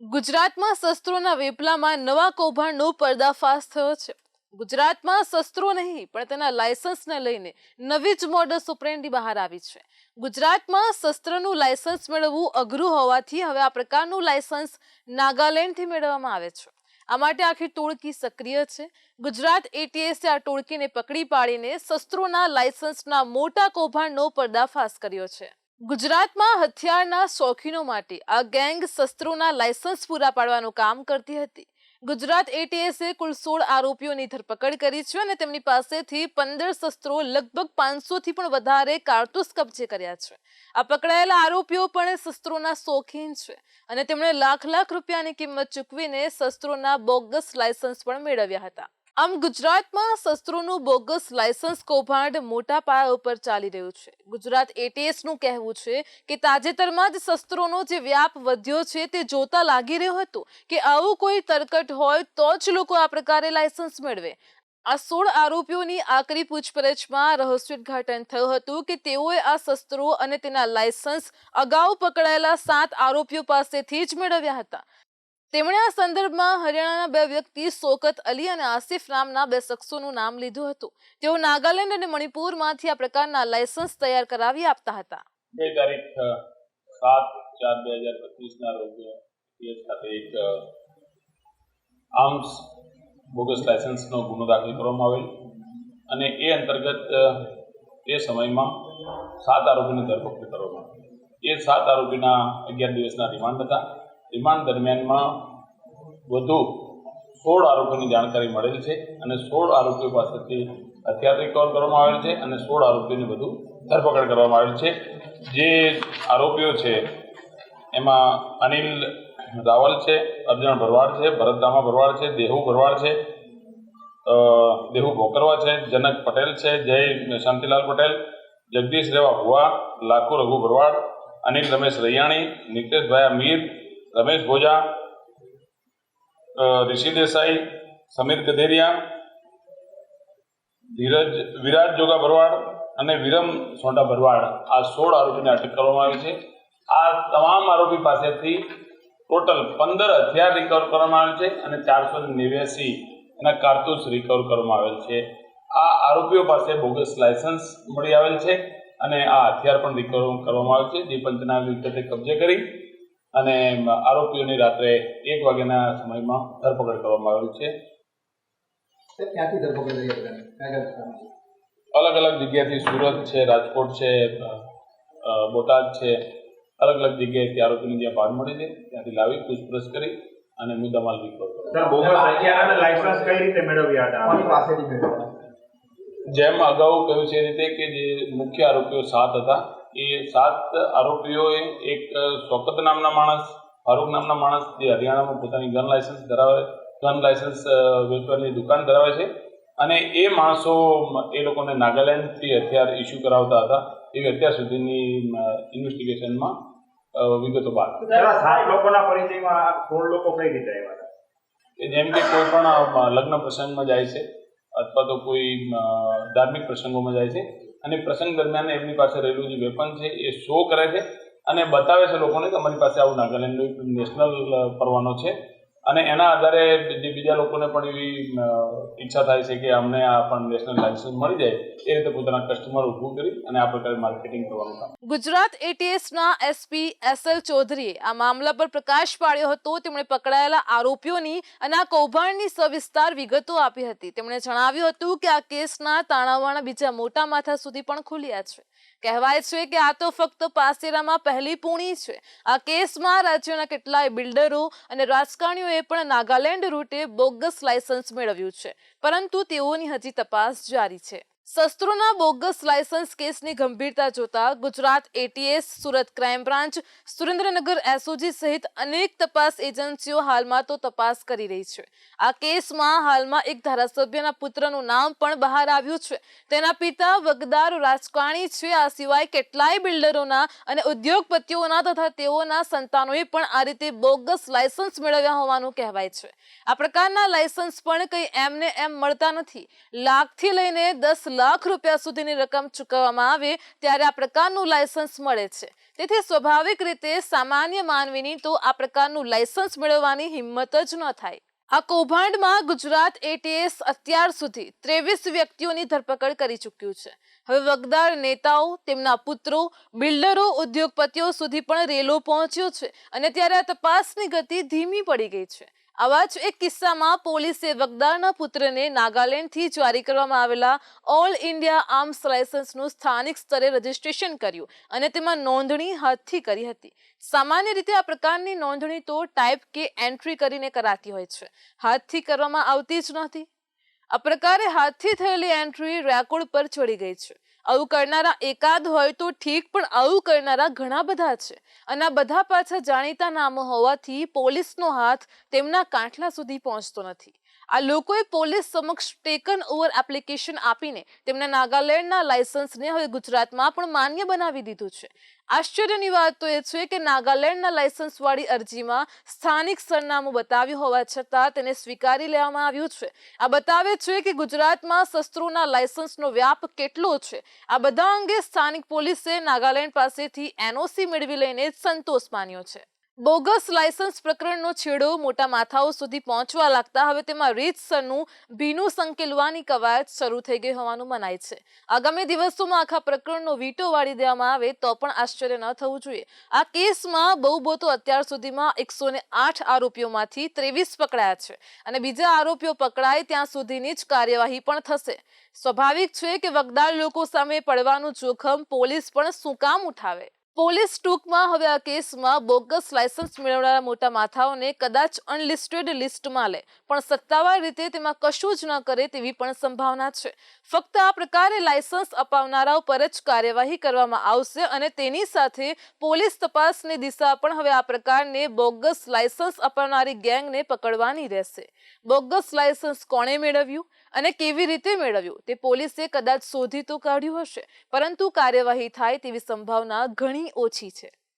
ગુજરાતમાં શસ્ત્રોના વેપલામાં નવા કૌભાંડનો પર્દાફાશ થયો છે। ગુજરાતમાં શસ્ત્રો નહીં પણ તેના લાયસન્સને લઈને નવી જ મોડસ ઓપરેન્ડી બહાર આવી છે। ગુજરાતમાં શસ્ત્રનું લાયસન્સ મેળવવું અઘરું હોવાથી હવે આ પ્રકારનું લાયસન્સ નાગાલેન્ડથી મેળવવામાં આવે છે। આ માટે આખી ટોળકી સક્રિય છે। ગુજરાત એટીએસે આ ટોળકીને પકડી પાડીને શસ્ત્રોના લાયસન્સના મોટા કૌભાંડનો પર્દાફાશ કર્યો છે। ગુજરાતમાં હથિયારના શોખીનો માટે આ ગેંગ શસ્ત્રોના લાયસન્સ પૂરા પાડવાનું કામ કરતી હતી। ગુજરાત એટીએસે કુલ 16 આરોપીઓની ધરપકડ કરી છે અને તેમની પાસેથી 15 શસ્ત્રો લગભગ 500 થી પણ વધારે કારતૂસ કબજે કર્યા છે। આ પકડાયેલા આરોપીઓ પણ શસ્ત્રોના શોખીન છે અને તેમણે લાખ રૂપિયાની કિંમત ચૂકવીને શસ્ત્રોના બોગસ લાયસન્સ પણ મેળવ્યા હતા। આમ ગુજરાતમાં શસ્ત્રોનું બોગસ લાયસન્સ કૌભાંડ મોટા પાયા ઉપર ચાલી રહ્યું છે। ગુજરાત એટીએસનું કહેવું છે કે તાજેતરમાં જ શસ્ત્રોનો જે વ્યાપ વધ્યો છે તે જોતા લાગી રહ્યો હતો કે આવું કોઈ તરકટ હોય તો જ લોકો આ પ્રકારે લાયસન્સ મેળવે। આ 16 આરોપીઓની આકરી પૂછપરછમાં રહસ્યોદ્ઘાટન થયું હતું કે તેઓએ આ શસ્ત્રો અને તેના લાયસન્સ અગાઉ પકડાયેલા 7 આરોપીઓ પાસેથી જ મેળવ્યા હતા। તેમણે આ સંદર્ભમાં હરિયાણાના 2 વ્યક્તિ શોકત અલી અને આસિફ નામના 2 શખ્સોનું નામ લીધું હતું। તેઓ નાગાલેન્ડ અને મણિપુરમાંથી આ પ્રકારના લાયસન્સ તૈયાર કરાવી આપતા હતા। 2 તારીખ 7/4/2025 ના રોજ એટીએસ ખાતે એક આર્મ્સ બોગસ લાયસન્સનો ગુનો દાખલ કરવામાં આવેલ અને એ અંતર્ગત એ સમયમાં 7 આરોપીની ધરપકડ કરવામાં આવી। એ 7 આરોપીના 11 દિવસના રિમાન્ડ હતા। રિમાન્ડ દરમિયાનમાં વધુ 16 આરોપીની જાણકારી મળેલ છે અને 16 આરોપીઓ પાસેથી હથિયાર રિકવર કરવામાં આવેલ છે અને 16 આરોપીની વધુ ધરપકડ કરવામાં આવેલ છે। જે આરોપીઓ છે એમાં અનિલ રાવલ છે, અર્જુન ભરવાડ છે, ભરતરામા ભરવાડ છે, દેહુ ભરવાડ છે, દેહુ ભોકરવા છે, જનક પટેલ છે, જય શાંતિલાલ પટેલ, જગદીશ રેવા ભુવા, લાખુ રઘુ ભરવાડ, અનિલ રમેશ રૈયાણી, નિતેશભાઈ મીર, રમેશ ભોજા, ઋષિ દેસાઈ, સમીર ગધેરિયા, વિરાજ જોગા ભરવાડ અને વિરમ સોંડા ભરવાડ આ 16 આરોપીને અટક કરવામાં આવી છે। આ તમામ આરોપી પાસેથી ટોટલ 15 હથિયાર રિકવર કરવામાં આવેલ છે અને 489 એના કારતૂસ રિકવર કરવામાં આવેલ છે। આ આરોપીઓ પાસે બોગસ લાયસન્સ મળી આવેલ છે અને આ હથિયાર પણ રિકવર કરવામાં આવેલ છે, જે પંચના વિગતે કબજે કરી અને આરોપીઓની રાત્રે 1 વાગ્યાના સમયમાં ધરપકડ કરવામાં આવેલ છે। ક્યાંથી ધરપકડ કરી? અલગ જગ્યાથી સુરત છે, રાજકોટ છે, બોટાદ છે, અલગ જગ્યાએથી આરોપીની જ્યાં ભાડ મળી છે ત્યાંથી લાવી પૂછપરછ કરી અને મુદ્દામાલ રિકવર કર્યો। જેમ અગાઉ કહ્યું છે એ રીતે કે જે મુખ્ય આરોપીઓ 7 હતા એ 7 આરોપીઓએ એક શોકત નામના માણસ, ફારૂક નામના માણસ જે હરિયાણામાં પોતાની ગન લાયસન્સ વેચવાની દુકાન ધરાવે છે અને એ માણસો એ લોકોને નાગાલેન્ડથી હથિયાર ઇસ્યુ કરાવતા હતા એવી અત્યાર સુધીની ઇન્વેસ્ટિગેશનમાં વિગતો બહાર। 7 લોકોના પરિચયમાં 16 લોકો કઈ રીતે આવ્યા હતા? જેમ કે કોઈ પણ લગ્ન પ્રસંગમાં જાય છે અથવા તો કોઈ ધાર્મિક પ્રસંગોમાં જાય છે અને પ્રસંગ દરમિયાન એમની પાસે રહેલું જે વેપન છે એ શો કરે છે અને બતાવે છે લોકોને કે અમારી પાસે આવું નાગાલેન્ડનો નેશનલ પરવાનો છે અને એના આધારે જે બીજા લોકોને પણ એવી ઈચ્છા થાય છે કે અમને આ પણ નેશનલ લાયસન્સ મળી જાય એ રીતે પોતાના કસ્ટમર ઊભું કરી અને આ પ્રકારે માર્કેટિંગ કરવાનું કામ। ગુજરાત એટીએસના એસપી એસએલ ચૌધરીએ આ મામલા પર પ્રકાશ પાડ્યો હતો। તેમણે પકડાયેલા આરોપીઓની અને આ કૌભાંડની સવિસ્તાર વિગતો આપી હતી। તેમણે જણાવ્યું હતું કે આ કેસના તાણાવાણા બીજા મોટા માથા સુધી પણ ખુલ્યા છે। કહેવાય છે કે આ તો ફક્ત પાસેરામાં પહેલી પૂણી છે। આ કેસમાં રાજ્યના કેટલાય બિલ્ડરો અને રાજકારણીઓએ પણ નાગાલેન્ડ રૂટે બોગસ લાયસન્સ મેળવ્યું છે, પરંતુ તેઓની હજી તપાસ જારી છે। શસ્ત્રોના બોગસ લાયસન્સ કેસની ગંભીરતા જોતા Gujarat ATS, Surat crime branch, Surendranagar SOG સહિત અનેક તપાસ એજન્સીઓ હાલમાં તો તપાસ કરી રહી છે। આ કેસમાં હાલમાં એક ધારાસભ્યના પુત્રનું નામ પણ બહાર આવ્યું છે। તેના પિતા વગદાર રાજકારણી છે। આ સિવાય કેટલાય બિલ્ડરોના અને ઉદ્યોગપતિઓના તથા તેઓના સંતાનોએ પણ આ રીતે બોગસ લાયસન્સ મેળવ્યા હોવાનું કહેવાય છે। આ પ્રકારના લાયસન્સ પણ કંઈ એમને એમ મળતા નથી। લાખથી લઈને 10 લાખ રૂપિયા સુધીની રકમ ચૂકવવામાં આવે ત્યારે આ પ્રકારનું લાયસન્સ મળે છે. તેથી સ્વાભાવિક રીતે સામાન્ય માનવીની તો આ પ્રકારનું લાયસન્સ મેળવવાની હિંમત જ ન થાય. આ કૌભાંડમાં ગુજરાત એટીએસ અત્યાર સુધી 23 વ્યક્તિઓની ધરપકડ કરી ચૂક્યું છે. હવે વગદાર નેતાઓ, તેમના પુત્રો, બિલ્ડરો, ઉદ્યોગપતિઓ સુધી પણ રેલો પહોંચ્યો છે અને ત્યારે આ તપાસની ગતિ ધીમી પડી ગઈ છે. આવા જ એક કિસ્સામાં પોલીસે વગદારના પુત્રને નાગાલેન્ડથી જારી કરવામાં આવેલા ઓલ ઇન્ડિયા આર્મ્સ લાયસન્સનું સ્થાનિક સ્તરે રજીસ્ટ્રેશન કર્યું અને તેમાં નોંધણી હાથથી કરી હતી. સામાન્ય રીતે આ પ્રકારની નોંધણી તો ટાઈપ કે એન્ટ્રી કરીને કરાતી હોય છે, હાથથી કરવામાં આવતી જ નથી. આ પ્રકારે હાથથી થયેલી એન્ટ્રી રેકોર્ડ પર ચડી ગઈ છે. આવું કરનારા એકાદ હોય તો ઠીક, પણ આવું કરનારા ઘણા બધા છે અને આ બધા પાછા જાણીતા નામો હોવાથી પોલીસનો હાથ તેમના કાંઠલા સુધી પહોંચતો નથી. આ લોકોએ પોલીસ સમક્ષ ટેકન ઓવર એપ્લિકેશન આપીને તેમના નાગાલેન્ડના લાયસન્સને હવે ગુજરાતમાં પણ માન્ય બનાવી દીધું છે. આશ્ચર્યની વાત તો એ છે કે નાગાલેન્ડના લાયસન્સવાળી અરજીમાં સ્થાનિક સરનામું બતાવ્યું હોવા છતાં તેને સ્વીકારી લેવામાં આવ્યું છે. આ બતાવે છે કે ગુજરાતમાં શસ્ત્રોના લાયસન્સનો વ્યાપ કેટલો છે. આ બધા અંગે સ્થાનિક પોલીસે નાગાલેન્ડ પાસેથી એનઓસી મેળવી લઈને સંતોષ માન્યો છે. બોગસ લાયસન્સ પ્રકરણનો છેડો મોટા માથાઓ સુધી પહોંચવા લાગતા હવે તેમાં રીતસરનું ભીનું સંકેલવાની કવાયત શરૂ થઈ ગઈ હોવાનું મનાય છે. આગામી દિવસોમાં આખા પ્રકરણનો વીટો વાળી દેવામાં આવે તો પણ આશ્ચર્ય ન થવું જોઈએ. આ કેસમાં બહુ તો અત્યાર સુધીમાં 108 આરોપીઓમાંથી 23 પકડાયા છે અને બીજા આરોપીઓ પકડાય ત્યાં સુધીની જ કાર્યવાહી પણ થશે. સ્વાભાવિક છે કે વગદાર લોકો સામે પડવાનું જોખમ પોલીસ પણ શું કામ ઉઠાવે. પોલીસ ટૂંકમાં હવે આ કેસમાં બોગસ લાયસન્સ મેળવનારા મોટા માથાઓને કદાચ અનલિસ્ટેડ લિસ્ટમાં લે, પણ સત્તાવાર રીતે તેમાં કશું જ ન કરે તેવી પણ સંભાવના છે. ફક્ત આ પ્રકારે લાયસન્સ અપાવનારાઓ પર જ કાર્યવાહી કરવામાં આવશે અને તેની સાથે પોલીસ તપાસની દિશા પણ હવે આ પ્રકારને બોગસ લાયસન્સ અપાવનારી ગેંગને પકડવાની રહેશે. બોગસ લાયસન્સ કોણે મેળવ્યું અને કેવી રીતે મેળવ્યું તે પોલીસે કદાચ શોધી તો કાઢ્યું હશે, પરંતુ કાર્યવાહી થાય તેવી સંભાવના ઘણી ઓછી છે.